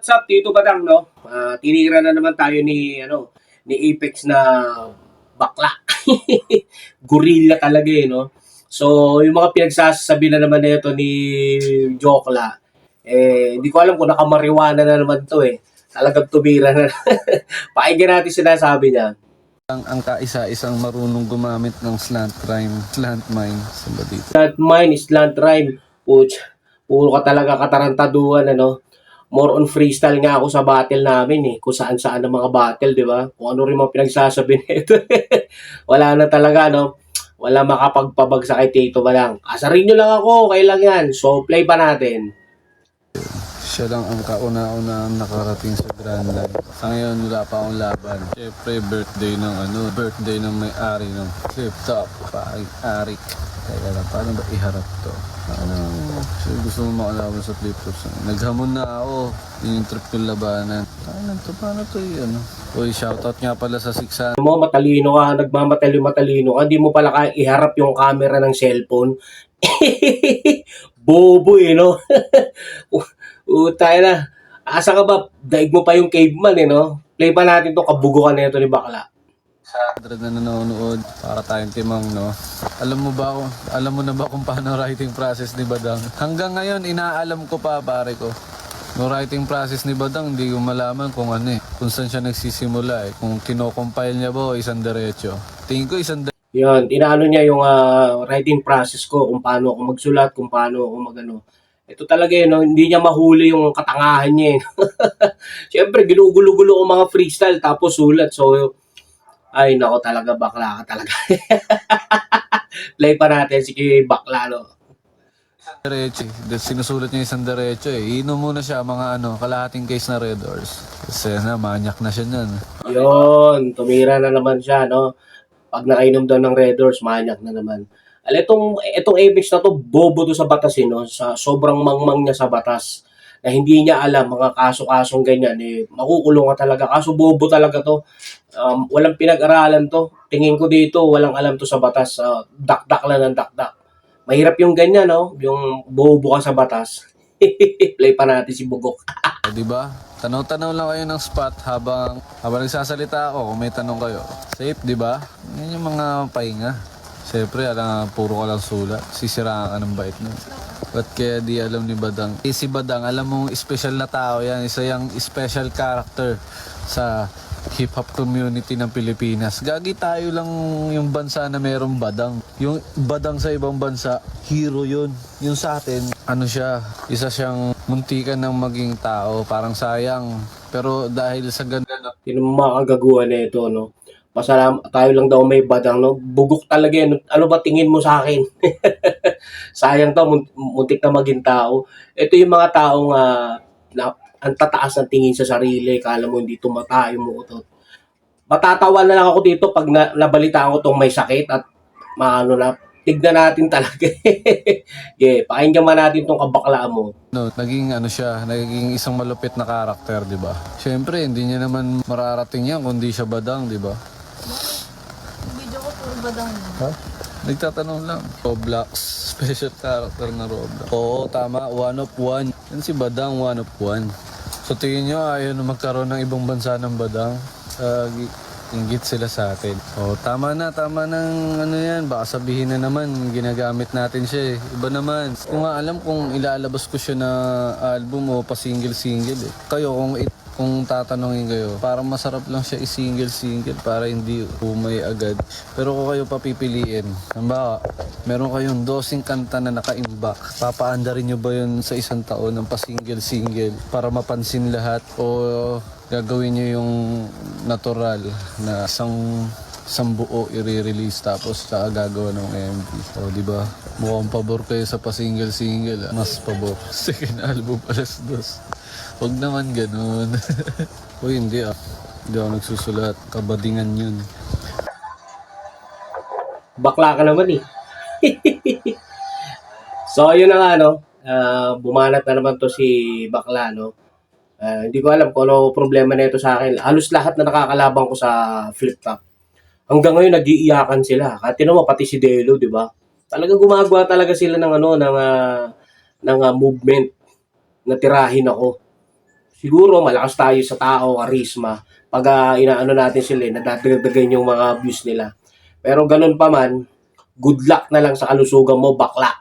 What's up, Tito Badang, no? Tinira na naman tayo ni Apex na bakla. Gorilla talaga eh, no? So, yung mga pinagsasabi na naman nito ni Jokla, hindi ko alam kung nakamariwana na naman to eh. Talagang tumira na. Pakinggan natin sinasabi niya. Ang kaisa isang marunong gumamit ng slant mine sa dito. Slant mine, slant rhyme. Puro ka talaga katarantaduhan, ano? More on freestyle nga ako sa battle namin eh. Kung saan-saan ang mga battle, di ba? Kung ano rin mga pinagsasabi nito. Wala na talaga, no? Wala makapagpabagsak kay Tito Badang. Asarin nyo lang ako, kailan yan. So, play pa natin. Siya lang ang kauna-una nakarating sa Grand Line. Sa ngayon, wala pa akong laban. Siyempre, birthday ng may-ari ng Flip Top, Arik. Teka lang, paano ba iharap to? Gusto mo makalaban sa Flip Top. Naghamon na ako. Yung trip kong labanan. Paano to yun? Uy, shoutout nga pala sa 600. Mo, matalino ka, matalino ka. Hindi mo pala kaya iharap yung camera ng cellphone. Bobo eh, no? Tayo na. Asa ka ba? Daig mo pa yung caveman eh, no? Play pa natin to kabugukan na ito ni Bakla. Sa na nanonood para tayong timang, no? Alam mo na ba kung paano writing process ni Badang? Hanggang ngayon, inaalam ko pa, pare ko. No writing process ni Badang, hindi ko malaman kung kung saan siya nagsisimula eh. Kung kino-compile niya ba o isang diretso. Tingin ko isang Yun, inaano niya yung writing process ko, kung paano ako magsulat, kung paano ako magano. Ito talaga yun, no? Hindi niya mahuli yung katangahan niya. Siyempre, ginugulo-gulo ko mga freestyle tapos sulat. So, ay nako talaga, bakla ka talaga. Play pa natin, sige bakla, no? diretso. Sinusulat niya isang diretso eh. Iinom muna siya mga kalahating case na Red Horse. Kasi manyak na siya niyan. Yun, tumira na naman siya, no? Pag nakainom daw ng Red Horse, manyak na naman. Itong Apex na to, bobo to sa batas, no? Sa sobrang mangmang niya sa batas na hindi niya alam mga kaso-kasong ganyan, makukulong ka talaga. Kaso bobo talaga to. Walang pinag-aralan to. Tingin ko dito, walang alam to sa batas. Dakdak lang ng dakdak. Mahirap yung ganyan, no? Yung bobo ka sa batas. Play pa natin si Bugok. Di ba? Tanaw-tanaw lang kayo ng spot habang nagsasalita ako kung may tanong kayo. Safe, di ba? Yan yung mga pahinga. Siyempre, puro ka lang sulat. Sisiraan ka ng bait nun. Ba't kaya di alam ni Badang? Si Badang, alam mong special na tao yan. Isa yung special character sa hip-hop community ng Pilipinas. Gagi tayo lang yung bansa na merong Badang. Yung Badang sa ibang bansa, hero yun. Yung sa atin, isa siyang muntikan ng maging tao. Parang sayang. Pero dahil sa ganda Yun ang mga kagaguhan na ito, no? Tayo lang daw may Badang, no? Bugok talaga yan. Ano ba tingin mo sa akin? Sayang to, muntik na maging tao. Ito yung mga taong ang tataas ng tingin sa sarili. Kala mo hindi tumatayo mo ito. Matatawa na lang ako dito pag nabalitaan ko tong may sakit at tignan natin talaga. Pakinggan man natin tong kabakla mo. naging isang malupit na karakter, di ba? Siyempre, hindi niya naman mararating yan kundi siya Badang, di ba? Video ko puro Badang. Ha? Nagtatanong lang. Roblox, special character na Roblox. Oo, tama, one of one. Yan si Badang, one of one. So tingin nyo, ayaw na magkaroon ng ibang bansa ng Badang. Inggit sila sa atin. Tama na ng yan. Baka sabihin na naman, ginagamit natin siya eh. Iba naman. Kung nga alam kung ilalabas ko siya na album o pa single-single eh. Kayo, kung tatanungin kayo, parang masarap lang siya i-single-single para hindi umay agad. Pero kung kayo papipiliin, hamba, meron kayong 12 kanta na naka-imbak. Papaandarin nyo ba yun sa isang taon ng pa-single-single para mapansin lahat? O gagawin nyo yung natural na isang buo i-release tapos gagawa ng MV. Di ba? Mukhang pabor kayo sa pa-single-single. Mas pabor. Second album, alas 2. Huwag naman ganun. Uy, hindi Hindi ako nagsusulat. Kabadingan yun. Bakla ka naman eh. So, yun na nga, no? Bumanat na naman to si Bakla, no? Hindi ko alam kung ano problema na ito sa akin. Halos lahat na nakakalaban ko sa Flip Top. Hanggang ngayon, nag-iiyakan sila. Kahit mo, pati si Delo, di ba? Talagang gumagawa talaga sila ng movement na tirahin ako. Siguro malakas tayo sa tao, charisma. Pag inaano natin sila, nadadagdagan yung mga views nila. Pero ganun pa man, good luck na lang sa kalusugan mo, bakla.